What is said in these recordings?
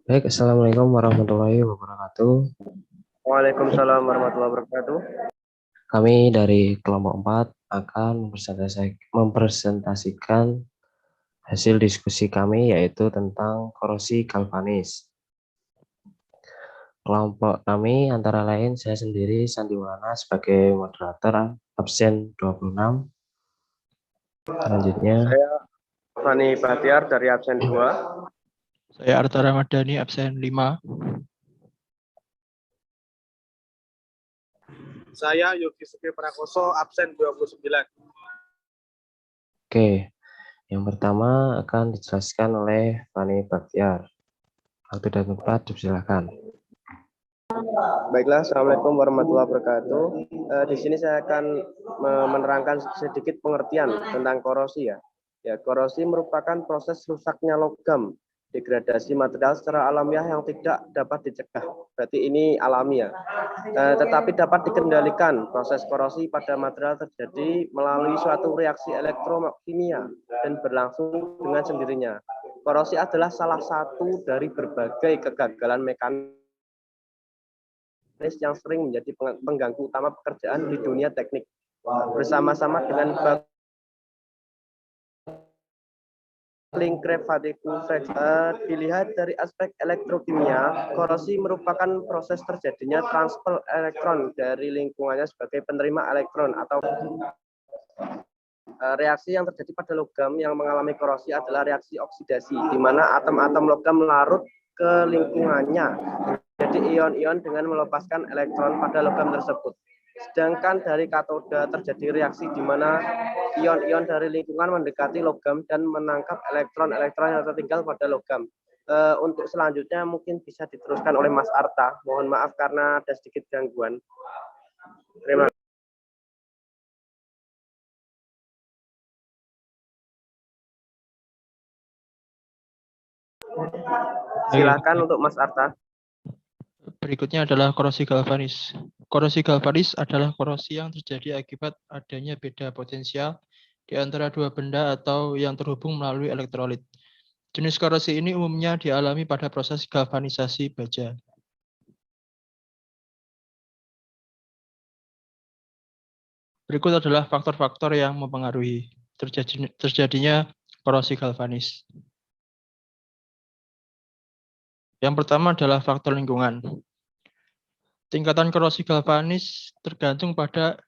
Baik, Assalamualaikum warahmatullahi wabarakatuh. Waalaikumsalam warahmatullahi wabarakatuh. Kami dari kelompok 4 akan mempresentasikan hasil diskusi kami yaitu tentang korosi galvanis. Kelompok kami antara lain saya sendiri Sandiwara sebagai moderator absen 26. Selanjutnya Saya Fani Bahtiar dari absen 2. Saya Arta Ramadhani, absen 5. Saya Yogi Suki Prakoso, absen 29. Oke, yang pertama akan dijelaskan oleh Fani Bahtiar. Waktu dan tempat dipersilakan. Baiklah, Assalamualaikum warahmatullahi wabarakatuh. Di sini saya akan menerangkan sedikit pengertian tentang korosi ya. Korosi merupakan proses rusaknya logam, degradasi material secara alamiah yang tidak dapat dicegah. Berarti ini alami ya. Tetapi dapat dikendalikan. Proses korosi pada material terjadi melalui suatu reaksi elektrokimia dan berlangsung dengan sendirinya. Korosi adalah salah satu dari berbagai kegagalan mekanis yang sering menjadi pengganggu utama pekerjaan di dunia teknik. Bersama-sama dengan dilihat dari aspek elektrokimia, korosi merupakan proses terjadinya transfer elektron dari lingkungannya sebagai penerima elektron atau reaksi yang terjadi pada logam yang mengalami korosi adalah reaksi oksidasi, di mana atom-atom logam larut ke lingkungannya menjadi ion-ion dengan melepaskan elektron pada logam tersebut. Sedangkan dari katoda terjadi reaksi di mana ion-ion dari lingkungan mendekati logam dan menangkap elektron-elektron yang tertinggal pada logam. Untuk selanjutnya mungkin bisa diteruskan oleh Mas Arta. Mohon maaf karena ada sedikit gangguan. Terima kasih. Silakan untuk Mas Arta. Berikutnya adalah korosi galvanis. Korosi galvanis adalah korosi yang terjadi akibat adanya beda potensial di antara dua benda atau yang terhubung melalui elektrolit. Jenis korosi ini umumnya dialami pada proses galvanisasi baja. Berikut adalah faktor-faktor yang mempengaruhi terjadinya korosi galvanis. Yang pertama adalah faktor lingkungan. Tingkatan korosi galvanis tergantung pada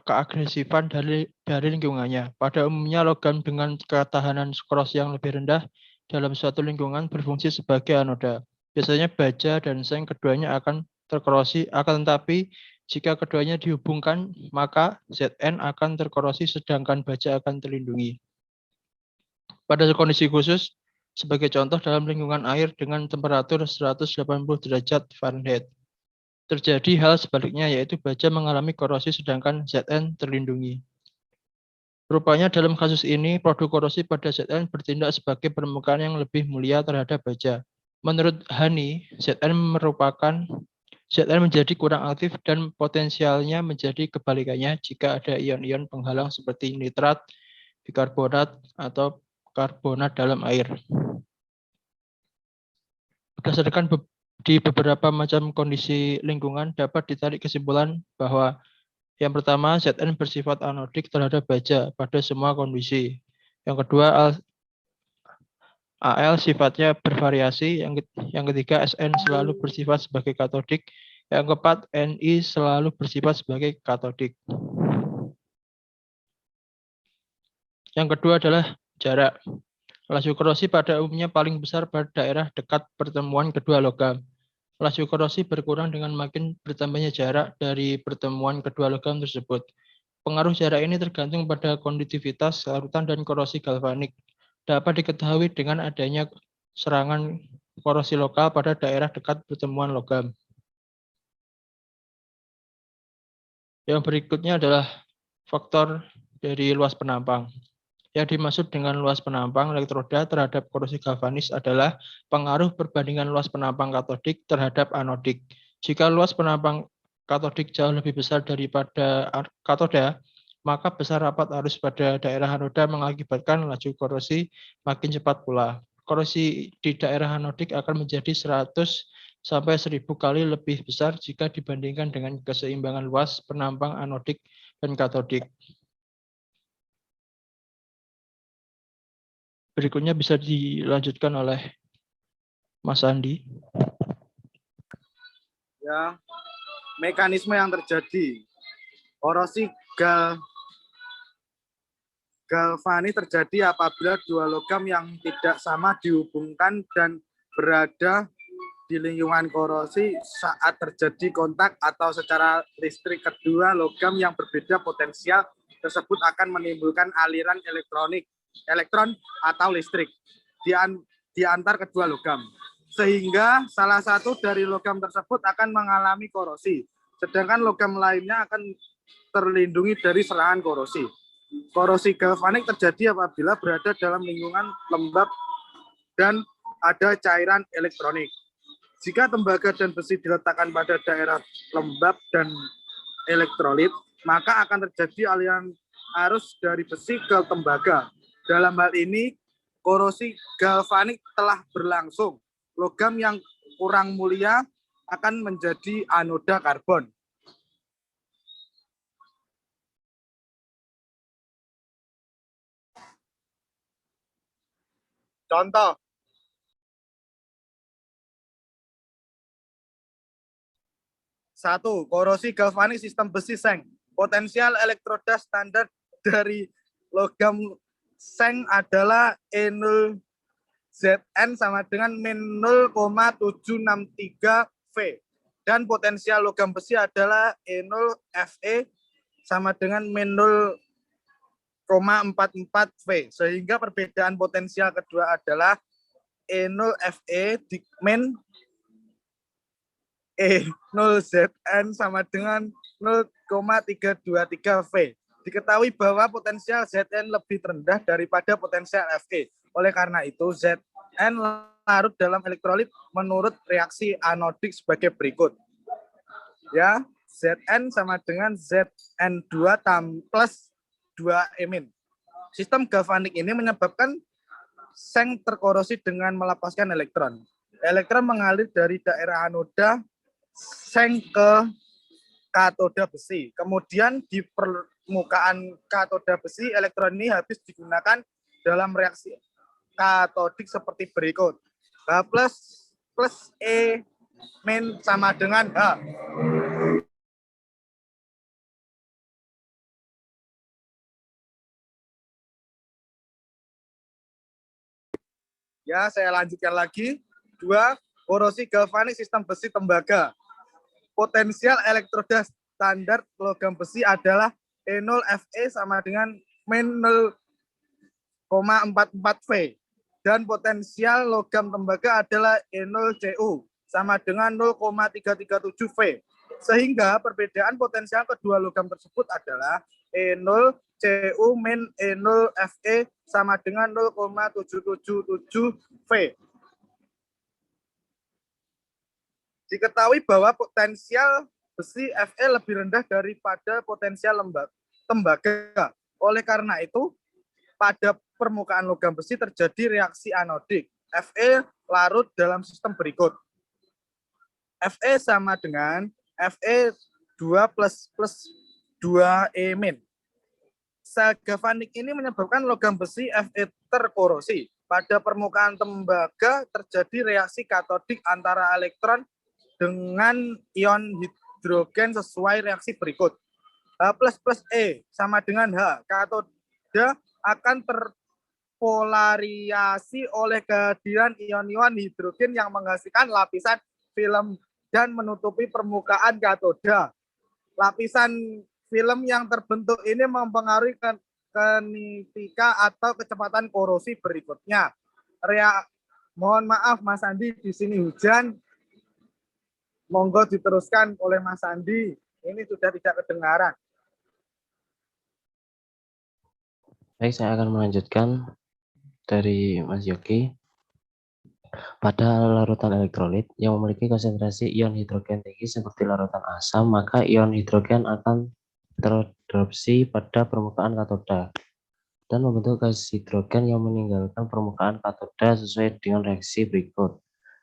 keagresifan dari lingkungannya. Pada umumnya logam dengan ketahanan korosi yang lebih rendah dalam suatu lingkungan berfungsi sebagai anoda. Biasanya baja dan seng keduanya akan terkorosi, akan tetapi jika keduanya dihubungkan, maka Zn akan terkorosi sedangkan baja akan terlindungi. Pada kondisi khusus, sebagai contoh dalam lingkungan air dengan temperatur 180 derajat Fahrenheit. Terjadi hal sebaliknya, yaitu baja mengalami korosi sedangkan Zn terlindungi. Rupanya dalam kasus ini, produk korosi pada Zn bertindak sebagai permukaan yang lebih mulia terhadap baja. Menurut Hani, Zn menjadi kurang aktif dan potensialnya menjadi kebalikannya jika ada ion-ion penghalang seperti nitrat, bikarbonat, atau karbonat dalam air. Berdasarkan di beberapa macam kondisi lingkungan dapat ditarik kesimpulan bahwa yang pertama, Zn bersifat anodik terhadap baja pada semua kondisi. Yang kedua, Al sifatnya bervariasi. Yang ketiga, Sn selalu bersifat sebagai katodik. Yang keempat, Ni selalu bersifat sebagai katodik. Yang kedua adalah jarak. Laju korosi pada umumnya paling besar pada daerah dekat pertemuan kedua logam. Laju korosi berkurang dengan makin bertambahnya jarak dari pertemuan kedua logam tersebut. Pengaruh jarak ini tergantung pada konduktivitas, larutan, dan korosi galvanik. Dapat diketahui dengan adanya serangan korosi lokal pada daerah dekat pertemuan logam. Yang berikutnya adalah faktor dari luas penampang. Yang dimaksud dengan luas penampang elektroda terhadap korosi galvanis adalah pengaruh perbandingan luas penampang katodik terhadap anodik. Jika luas penampang katodik jauh lebih besar daripada katoda, maka besar rapat arus pada daerah anoda mengakibatkan laju korosi makin cepat pula. korosi di daerah anodik akan menjadi 100 sampai 1000 kali lebih besar jika dibandingkan dengan keseimbangan luas penampang anodik dan katodik. Berikutnya bisa dilanjutkan oleh Mas Andi. Ya, mekanisme yang terjadi. Korosi galvanik terjadi apabila dua logam yang tidak sama dihubungkan dan berada di lingkungan korosi saat terjadi kontak atau secara listrik. Kedua logam yang berbeda potensial tersebut akan menimbulkan aliran elektron atau listrik di antar kedua logam. Sehingga salah satu dari logam tersebut akan mengalami korosi, sedangkan logam lainnya akan terlindungi dari serangan korosi. Korosi galvanik terjadi apabila berada dalam lingkungan lembab dan ada cairan elektronik. Jika tembaga dan besi diletakkan pada daerah lembab dan elektrolit, maka akan terjadi aliran arus dari besi ke tembaga. Dalam hal ini, korosi galvanik telah berlangsung. Logam yang kurang mulia akan menjadi anoda karbon. Contoh. Satu, korosi galvanik sistem besi seng. Potensial elektroda standar dari logam seng adalah E0 Zn sama dengan min 0,763 V. Dan potensial logam besi adalah E0 Fe sama dengan min 0,44 V. Sehingga perbedaan potensial kedua adalah E0 Fe di min E0 Zn sama dengan 0,323 V. Diketahui bahwa potensial Zn lebih rendah daripada potensial Fe. Oleh karena itu, Zn larut dalam elektrolit menurut reaksi anodik sebagai berikut. Ya, Zn sama dengan Zn2 plus 2-emin. Sistem galvanik ini menyebabkan seng terkorosi dengan melepaskan elektron. Elektron mengalir dari daerah anoda seng ke katoda besi. Kemudian di permukaan katoda besi, elektron ini habis digunakan dalam reaksi katodik seperti berikut. H plus E min sama dengan H. Ya, saya lanjutkan lagi. 2. Korosi galvanik sistem besi tembaga. Potensial elektroda standar logam besi adalah E0 Fe sama dengan min 0,44 V. Dan potensial logam tembaga adalah E0 Cu sama dengan 0,337 V. Sehingga perbedaan potensial kedua logam tersebut adalah E0 Cu min E0 Fe sama dengan 0,777 V. Diketahui bahwa potensial besi Fe lebih rendah daripada potensial tembaga. Oleh karena itu, pada permukaan logam besi terjadi reaksi anodik. Fe larut dalam sistem berikut. Fe sama dengan Fe2 plus 2E-. Sel galvanik ini menyebabkan logam besi Fe terkorosi. Pada permukaan tembaga terjadi reaksi katodik antara elektron dengan ion hidrogen sesuai reaksi berikut. H plus E sama dengan H. Katoda akan terpolariasi oleh kehadiran ion-ion hidrogen yang menghasilkan lapisan film dan menutupi permukaan katoda. Lapisan film yang terbentuk ini mempengaruhi kinetika atau kecepatan korosi berikutnya. Mohon maaf Mas Andi, di sini hujan. Monggo diteruskan oleh Mas Andi. Ini sudah tidak kedengaran. Baik, saya akan melanjutkan dari Mas Yogi. Pada larutan elektrolit yang memiliki konsentrasi ion hidrogen tinggi seperti larutan asam, maka ion hidrogen akan terdorpsi pada permukaan katoda. dan membentuk gas hidrogen yang meninggalkan permukaan katoda sesuai dengan reaksi berikut.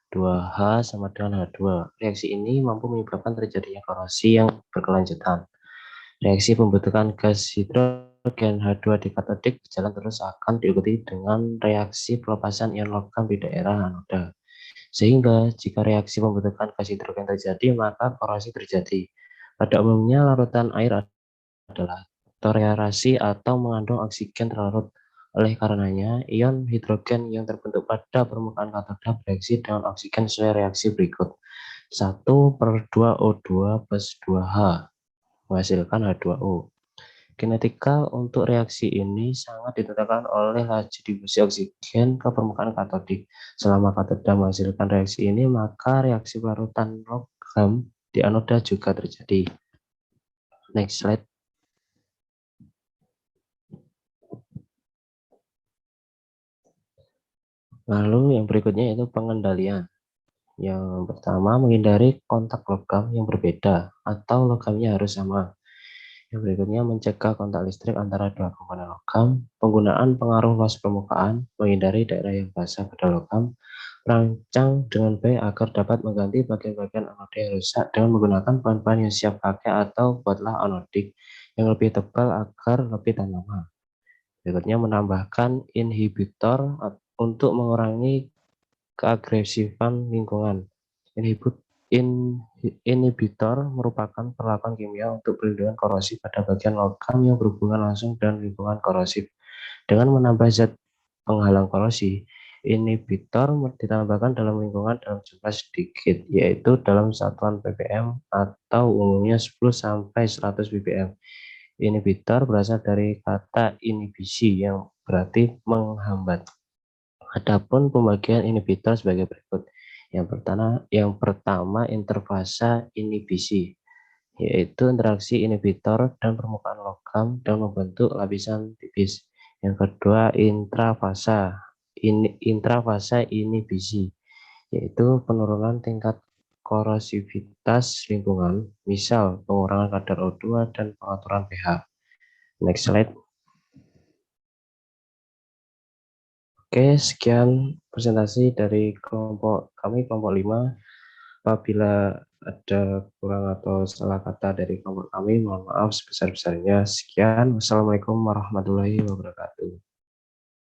2H sama dengan H2. Reaksi ini mampu menyebabkan terjadinya korosi yang berkelanjutan. Reaksi pembentukan gas hidrogen H2 di katodik berjalan terus akan diikuti dengan reaksi pelepasan ion logam di daerah anoda. Sehingga jika reaksi pembentukan gas hidrogen terjadi, maka korosi terjadi. Pada umumnya larutan air adalah toleransi atau mengandung oksigen terlarut. Oleh karenanya, ion hidrogen yang terbentuk pada permukaan katoda bereaksi dengan oksigen sesuai reaksi berikut. 1/2O2 plus 2H menghasilkan H2O. Kinetika untuk reaksi ini sangat ditentukan oleh laju difusi oksigen ke permukaan katodik. Selama katoda menghasilkan reaksi ini, maka reaksi pelarutan logam di anoda juga terjadi. Next slide. Lalu yang berikutnya yaitu pengendalian. Yang pertama, menghindari kontak logam yang berbeda atau logamnya harus sama. Yang berikutnya, mencegah kontak listrik antara dua komponen logam, penggunaan pengaruh luas permukaan, menghindari daerah yang basah pada logam, rancang dengan baik agar dapat mengganti bagian-bagian anoda yang rusak dengan menggunakan bahan-bahan yang siap pakai atau buatlah anodik yang lebih tebal agar lebih tahan lama. Berikutnya, menambahkan inhibitor untuk mengurangi keagresifan lingkungan. Inhibitor merupakan perlakuan kimia untuk perlindungan korosi pada bagian logam yang berhubungan langsung dengan lingkungan korosif. Dengan menambah zat penghalang korosi, inhibitor ditambahkan dalam lingkungan dalam jumlah sedikit, yaitu dalam satuan ppm atau umumnya 10-100 ppm. Inhibitor berasal dari kata inhibisi yang berarti menghambat. Adapun pembagian inhibitor sebagai berikut. Yang pertama interfasa inhibisi, yaitu interaksi inhibitor dan permukaan logam dan membentuk lapisan tipis. Yang kedua intrafasa inhibisi, yaitu penurunan tingkat korosivitas lingkungan, misal pengurangan kadar O2 dan pengaturan pH. Next slide. Oke, sekian presentasi dari kelompok 5. Apabila ada kurang atau salah kata dari kelompok kami, mohon maaf sebesar-besarnya. Sekian, wassalamualaikum warahmatullahi wabarakatuh.